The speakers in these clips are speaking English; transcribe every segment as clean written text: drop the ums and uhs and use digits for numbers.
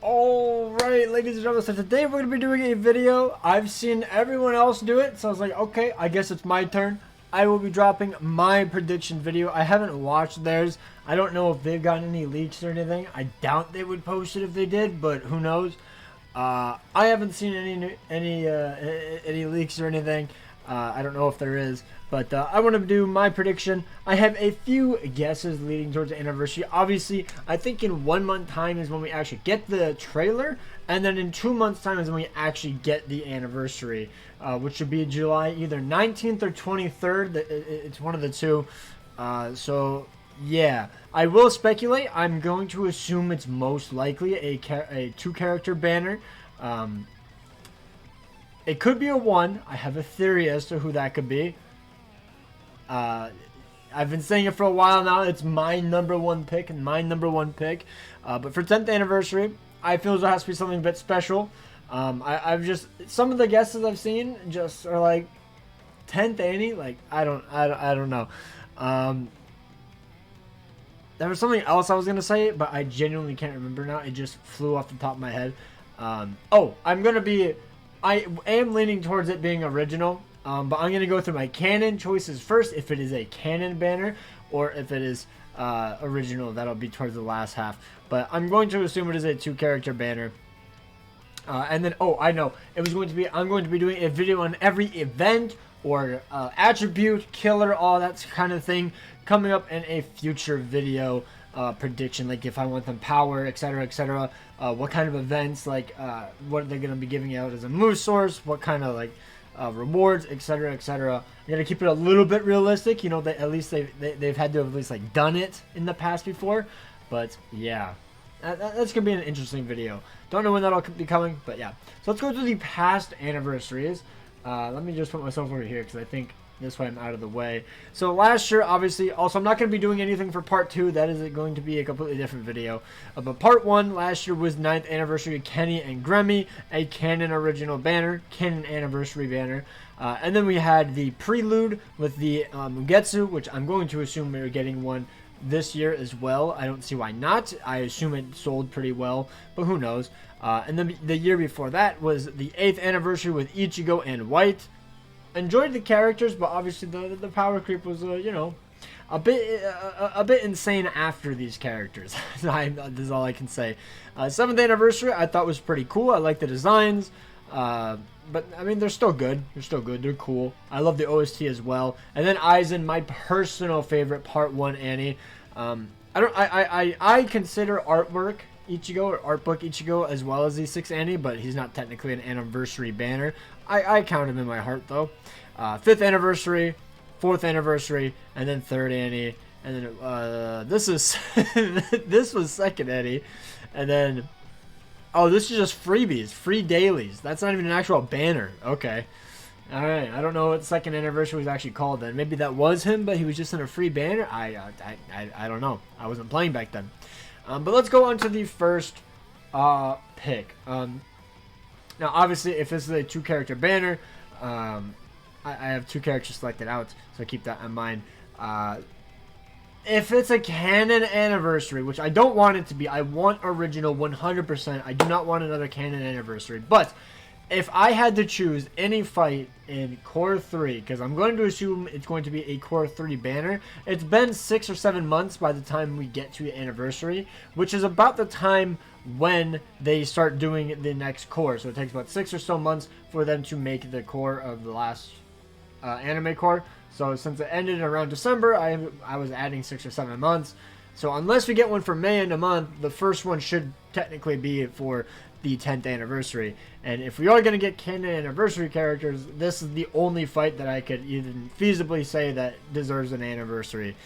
Alright, ladies and gentlemen, so today we're going to be doing a video. I've seen everyone else do it, so I was like, okay, I guess it's my turn. I will be dropping my prediction video. I haven't watched theirs. I don't know if they've gotten any leaks or anything. I doubt they would post it if they did, but who knows. I haven't seen any leaks or anything. I don't know if there is, but I want to do my prediction. I have a few guesses leading towards the anniversary. Obviously, I think in 1 month time is when we actually get the trailer, and then in 2 months time is when we actually get the anniversary, which should be July either 19th or 23rd. It's one of the two. So yeah, I will speculate. I'm going to assume it's most likely a two-character banner. It could be a one. I have a theory as to who that could be. I've been saying it for a while now. It's my number one pick and my number one pick. But for 10th anniversary, I feel as though it has to be something a bit special. I've just, some of the guesses I've seen just are like 10th Annie. Like I don't know. There was something else I was gonna say, but I genuinely can't remember now. It just flew off the top of my head. I am leaning towards it being original, but I'm going to go through my canon choices first, if it is a canon banner, or if it is original. That'll be towards the last half. But I'm going to assume it is a two-character banner. And then, I know, I'm going to be doing a video on every event, or attribute, killer, all that kind of thing, coming up in a future video. Prediction, like if I want them power, etc, etc, what kind of events, like what they're going to be giving out as a move source, what kind of like rewards, etc, etc. I'm going to keep it a little bit realistic, you know, that at least they've had to have at least like done it in the past before. But yeah, that's going to be an interesting video. Don't know when that'll be coming, but yeah. So let's go to the past anniversaries. Let me just put myself over here because I think this way I'm out of the way. So last year, obviously, also I'm not going to be doing anything for part 2. That is going to be a completely different video. But part 1 last year was 9th anniversary of Kenny and Gremmy, a Canon original banner, Canon anniversary banner. And then we had the prelude with the Mugetsu, which I'm going to assume we're getting one this year as well. I don't see why not. I assume it sold pretty well, but who knows. And then the year before that was the 8th anniversary with Ichigo and White. Enjoyed the characters, but obviously the power creep was you know, a bit insane after these characters. This is all I can say. 7th anniversary I thought was pretty cool. I like the designs, but I mean they're still good. They're cool. I love the OST as well. And then Aizen, my personal favorite, part 1 Annie. I consider artwork Ichigo or art book Ichigo as well as the 6th Annie, but he's not technically an anniversary banner. I count him in my heart though. 5th anniversary, 4th anniversary, and then 3rd Annie, and then this is this was 2nd Annie, and then this is just freebies, free dailies. That's not even an actual banner. Okay, all right. I don't know what 2nd anniversary was actually called then. Maybe that was him, but he was just in a free banner. I don't know. I wasn't playing back then. But let's go on to the first pick. Now, obviously, if this is a two-character banner, I have 2 characters selected out, so keep that in mind. If it's a canon anniversary, which I don't want it to be, I want original 100%. I do not want another canon anniversary. But if I had to choose any fight in Core 3, because I'm going to assume it's going to be a Core 3 banner, it's been 6 or 7 months by the time we get to the anniversary, which is about the time when they start doing the next core. So it takes about 6 or so months for them to make the core of the last anime core. So since it ended around December, I was adding 6 or 7 months. So unless we get one for May in a month, the first one should technically be for the 10th anniversary. And if we are going to get canon anniversary characters, this is the only fight that I could even feasibly say that deserves an anniversary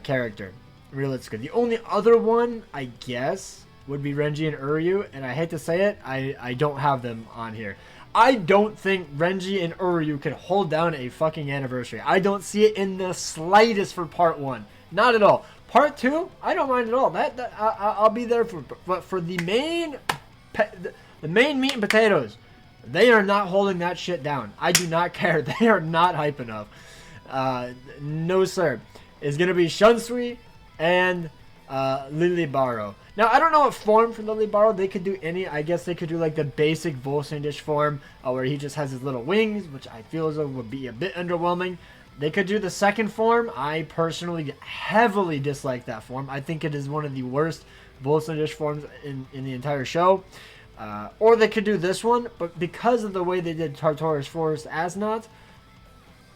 character. Realistically, the only other one, I guess, would be Renji and Uryu, and I hate to say it, I don't have them on here. I don't think Renji and Uryu could hold down a fucking anniversary. I don't see it in the slightest for part 1. Not at all. Part 2, I don't mind at all. I'll be there for, but for the main meat and potatoes, they are not holding that shit down. I do not care. They are not hype enough. No sir. It's gonna be Shunsui and Lily Baro. Now, I don't know what form for Lily Barrow. They could do any. I guess they could do like the basic Volsundish form where he just has his little wings, which I feel as though would be a bit underwhelming. They could do the second form. I personally heavily dislike that form. I think it is one of the worst Volsundish forms in the entire show. Or they could do this one, but because of the way they did Tartarus Forest Asnot,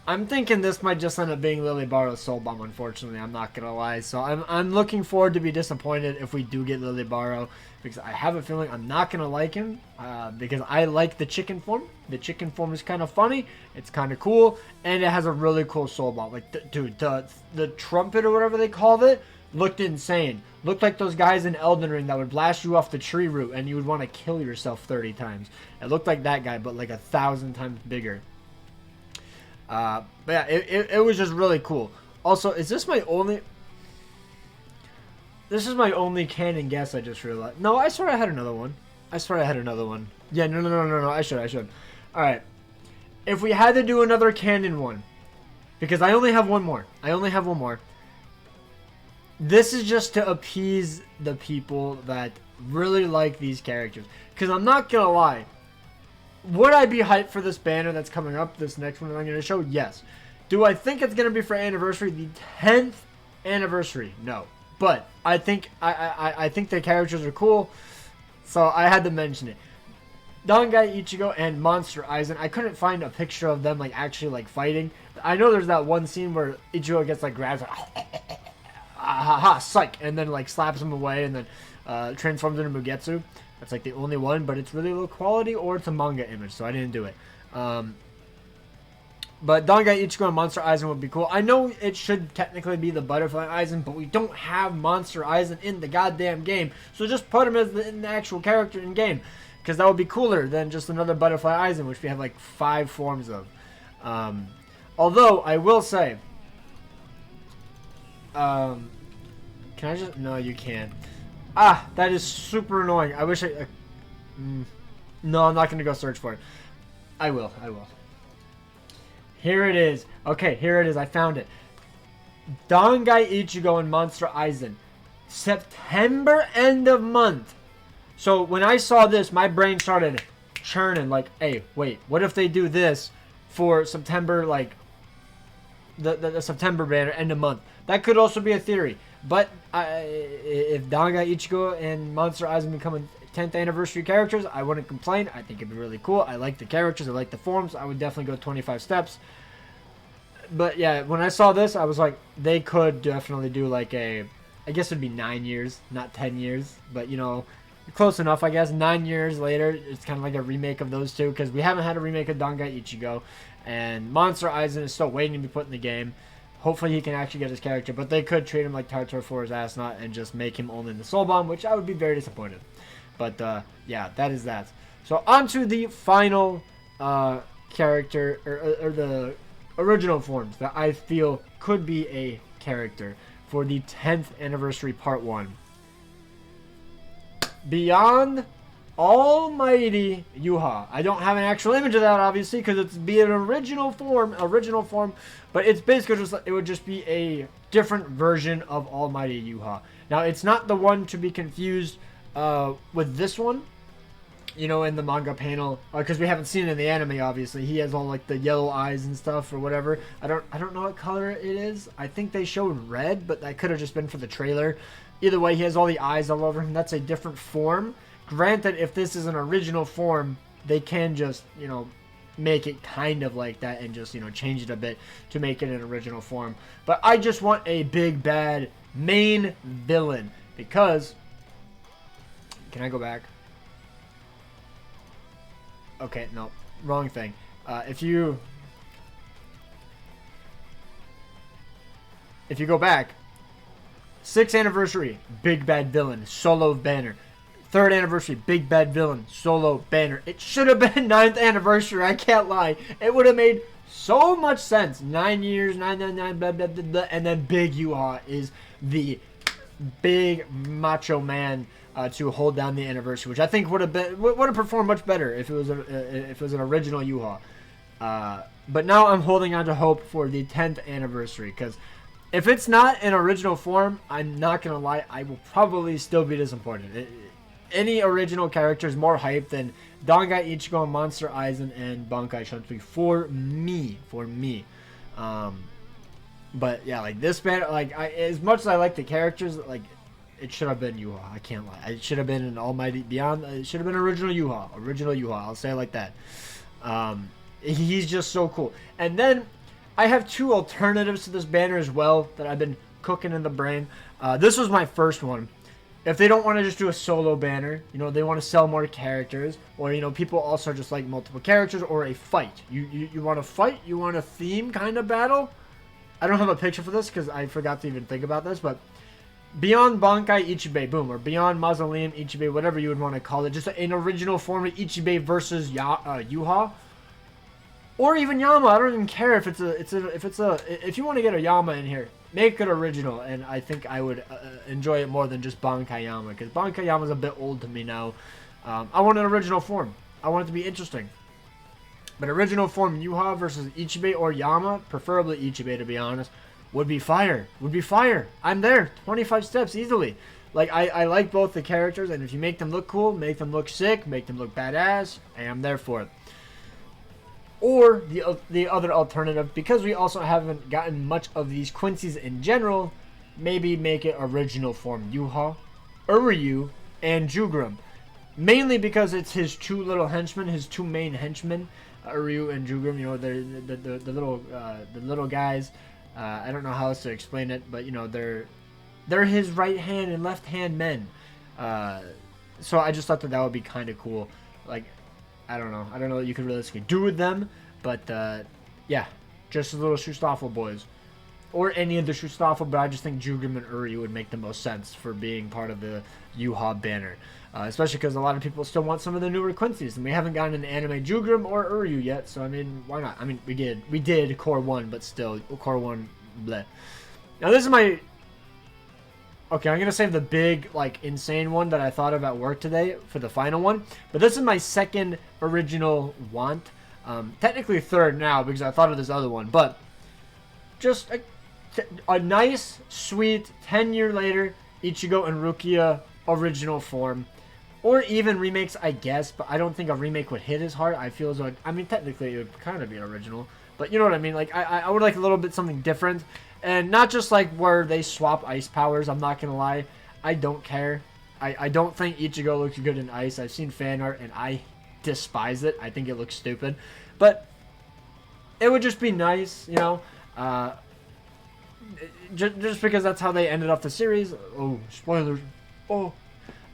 I'm thinking this might just end up being Lily Barrow's Soul Bomb, unfortunately. I'm not going to lie. So I'm looking forward to be disappointed if we do get Lily Barrow, because I have a feeling I'm not going to like him because I like the chicken form. The chicken form is kind of funny. It's kind of cool. And it has a really cool Soul Bomb. Like, dude, the trumpet or whatever they called it looked insane. Looked like those guys in Elden Ring that would blast you off the tree root and you would want to kill yourself 30 times. It looked like that guy, but like 1,000 times bigger. But yeah, it was just really cool. Also, is this my only... This is my only canon guess, I just realized. No, I swear I had another one. Yeah, no, I should. Alright. If we had to do another canon one, because I only have one more. This is just to appease the people that really like these characters. Because I'm not gonna lie. Would I be hyped for this banner that's coming up, this next one that I'm going to show? Yes. Do I think it's going to be for anniversary? The 10th anniversary? No. But I think I think the characters are cool, so I had to mention it. Dangai Ichigo and Monster Aizen. I couldn't find a picture of them like actually like fighting. I know there's that one scene where Ichigo gets like grabbed, like, psych, and then like slaps him away and then transforms into Mugetsu. That's like the only one, but it's really low quality, or it's a manga image, so I didn't do it. But Dangai Ichigo and Monster Aizen would be cool. I know it should technically be the Butterfly Aizen, but we don't have Monster Aizen in the goddamn game, so just put him as the actual character in game, because that would be cooler than just another Butterfly Aizen, which we have like 5 forms of. Although I will say, can I just? No, you can't. That is super annoying. I wish I... No, I'm not going to go search for it. I will. Here it is. Okay, here it is. I found it. Dangai Ichigo and Monster Aizen. September, end of month. So when I saw this, my brain started churning. Like, hey, wait. What if they do this for September, like... The September banner, end of month? That could also be a theory. But if Dangai Ichigo and Monster Aizen become 10th anniversary characters, I wouldn't complain. I think it'd be really cool. I like the characters. I like the forms. I would definitely go 25 steps. But yeah, when I saw this, I was like, they could definitely do like I guess it'd be 9 years, not 10 years. But, you know, close enough, I guess. 9 years later, it's kind of like a remake of those two. Because we haven't had a remake of Dangai Ichigo. And Monster Aizen is still waiting to be put in the game. Hopefully he can actually get his character, but they could treat him like Tartar Forest Asnot and just make him only in the Soul Bomb, which I would be very disappointed. But yeah, that is that. So on to the final character, or the original forms that I feel could be a character for the 10th anniversary part 1. Beyond Almighty Yuha. I don't have an actual image of that, obviously, because it's be an original form, but it's basically just, it would just be a different version of Almighty Yuha. Now, it's not the one to be confused with this one, you know, in the manga panel, because we haven't seen it in the anime, obviously. He has all, like, the yellow eyes and stuff, or whatever. I don't know what color it is. I think they showed red, but that could have just been for the trailer. Either way, he has all the eyes all over him. That's a different form. Granted, if this is an original form, they can just, you know, make it kind of like that and just, you know, change it a bit to make it an original form. But I just want a big, bad main villain because... Can I go back? Okay, no. Wrong thing. If you go back, 6th anniversary, big bad villain, solo banner. 3rd anniversary, big bad villain, solo banner. It should have been 9th anniversary, I can't lie. It would have made so much sense. 9 years, 999, blah, blah, blah, blah, and then Big Yuha is the big macho man to hold down the anniversary, which I think would have performed much better if it was an original Yuha. But now I'm holding on to hope for the 10th anniversary, because If it's not in original form, I'm not gonna lie, I will probably still be disappointed. Any original character is more hype than Dangai, Ichigo, Monster Aizen, and Bankai Shuntui for me. But yeah, like this banner, like as much as I like the characters, like it should have been Yuha. I can't lie. It should have been an Almighty Beyond. It should have been original Yuha. Original Yuha. I'll say it like that. He's just so cool. And then I have two alternatives to this banner as well that I've been cooking in the brain. This was my first one. If they don't want to just do a solo banner, you know, they want to sell more characters, or, you know, people also just like multiple characters, or a fight. You want to fight? You want a theme kind of battle? I don't have a picture for this because I forgot to even think about this, but Beyond Bankai Ichibei, boom, or Beyond Mausoleum Ichibei, whatever you would want to call it, just an original form of Ichibei versus Yuha, or even Yama. I don't even care if if you want to get a Yama in here, make it original, and I think I would enjoy it more than just Bankai Yama, because Bankai Yama is a bit old to me now. I want an original form. I want it to be interesting. But original form Yuha versus Ichibei or Yama, preferably Ichibei to be honest, would be fire. Would be fire. I'm there. 25 steps easily. Like, I like both the characters, and if you make them look cool, make them look sick, make them look badass, I am there for it. Or the other alternative, because we also haven't gotten much of these Quincy's in general, maybe make it original form Yuha, Uryu, and Jugrum. Mainly because it's his two little henchmen, his two main henchmen, Uryu and Jugrum. You know, they're the little guys. I don't know how else to explain it, but you know, they're his right hand and left hand men. So I just thought that would be kind of cool. Like, I don't know what you could realistically do with them, but yeah, just the little Shustaffel boys, or any of the Shustaffel. But I just think Jugrum and Uryu would make the most sense for being part of the Yuha banner, especially because a lot of people still want some of the newer Quincy's, and we haven't gotten an anime Jugrum or Uryu yet. So I mean, why not? I mean, we did Core 1, but still Core 1, bleh. Now this is my. Okay, I'm going to save the big, like, insane one that I thought of at work today for the final one. But this is my second original want. Technically third now because I thought of this other one. But just a nice, sweet, 10-year later Ichigo and Rukia original form. Or even remakes, I guess. But I don't think a remake would hit as hard. I feel as though, I mean, technically it would kind of be an original. But you know what I mean? Like, I would like a little bit something different. And not just like where they swap ice powers. I'm not going to lie. I don't care. I don't think Ichigo looks good in ice. I've seen fan art and I despise it. I think it looks stupid. But it would just be nice, you know. Just because that's how they ended off the series. Oh, spoilers. Oh.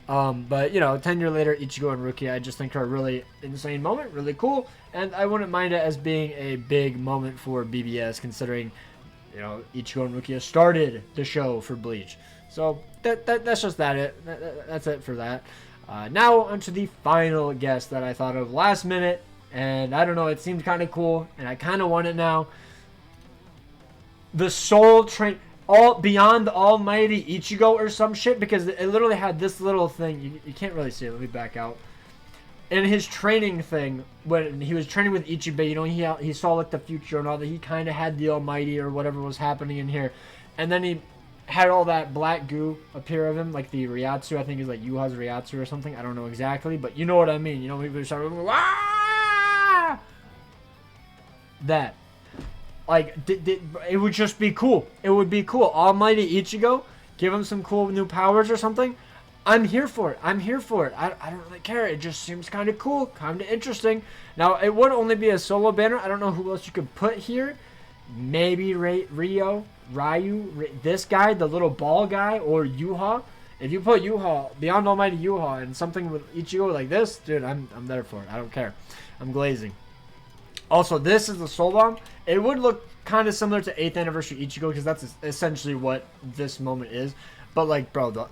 But, you know, 10 years later, Ichigo and Rukia, I just think are a really insane moment. Really cool. And I wouldn't mind it as being a big moment for BBS considering, you know, Ichigo and Rukia started the show for Bleach. So that's just that's it for that. Now onto the final guest that I thought of last minute, and I don't know, it seemed kind of cool, and I kind of want it now. The Soul Train, all beyond the Almighty Ichigo or some shit, because it literally had this little thing. You can't really see it. Let me back out. In his training thing, when he was training with Ichibei, you know, he saw like the future and all that. He kind of had the Almighty or whatever was happening in here, and then he had all that black goo appear of him, like the Ryatsu. I think is like Yuha's Ryatsu or something. I don't know exactly, but you know what I mean. You know, he was starting that. Like, it would just be cool. It would be cool. Almighty Ichigo, give him some cool new powers or something. I'm here for it. I'm here for it. I don't really care. It just seems kind of cool, kind of interesting. Now, it would only be a solo banner. I don't know who else you could put here. Maybe Ryu, this guy, the little ball guy, or Yuha. If you put Yuha, Beyond Almighty Yuha, and something with Ichigo like this, dude, I'm there for it. I don't care. I'm glazing. Also, this is the Soul Bomb. It would look kind of similar to 8th Anniversary Ichigo, because that's essentially what this moment is. But, like, bro,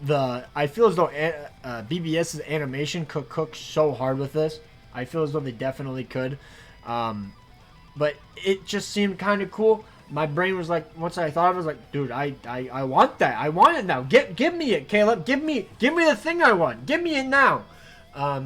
I feel as though BBS's animation could cook so hard with this. I feel as though they definitely could. But it just seemed kind of cool. My brain was like, once I thought of it, I was like, dude, I want that. I want it now. Give me it, Caleb. Give me the thing I want. Give me it now.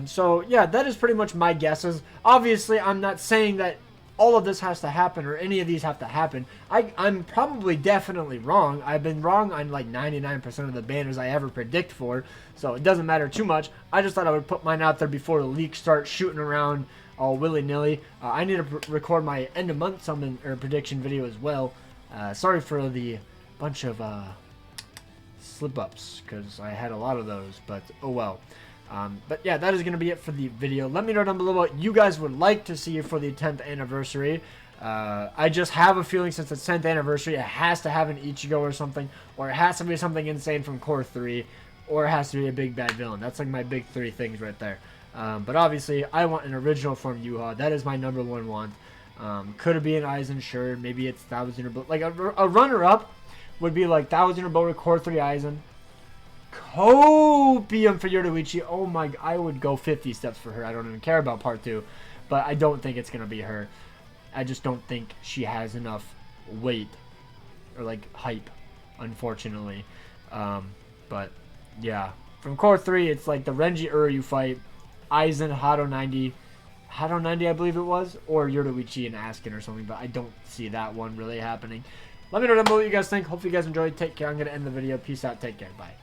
So, yeah, that is pretty much my guesses. Obviously, I'm not saying that all of this has to happen, or any of these have to happen. I'm probably definitely wrong. I've been wrong on like 99% of the banners I ever predict for, so it doesn't matter too much. I just thought I would put mine out there before the leaks start shooting around all willy-nilly. I need to record my end of month summon or prediction video as well. Sorry for the bunch of slip-ups, because I had a lot of those, but oh well. But yeah, that is going to be it for the video. Let me know down below what you guys would like to see for the 10th anniversary. I just have a feeling since it's 10th anniversary, it has to have an Ichigo or something, or it has to be something insane from Core 3, or it has to be a big bad villain. That's like my big 3 things right there. But obviously, I want an original from Yuha. That is my #1 want. Could it be an Aizen? Sure. Maybe it's Thousand or like a runner-up would be like Thousand or Boulder, Core 3 Aizen. Copium for Yoruichi. Oh my, I would go 50 steps for her. I don't even care about part 2, but I don't think it's going to be her. I just don't think she has enough weight or like hype, unfortunately. But yeah, from Core 3, it's like the Renji Uryu fight, Aizen, Hado 90, I believe it was, or Yoruichi and Askin or something, but I don't see that one really happening. Let me know down below what you guys think. Hopefully you guys enjoyed. Take care. I'm going to end the video. Peace out. Take care. Bye.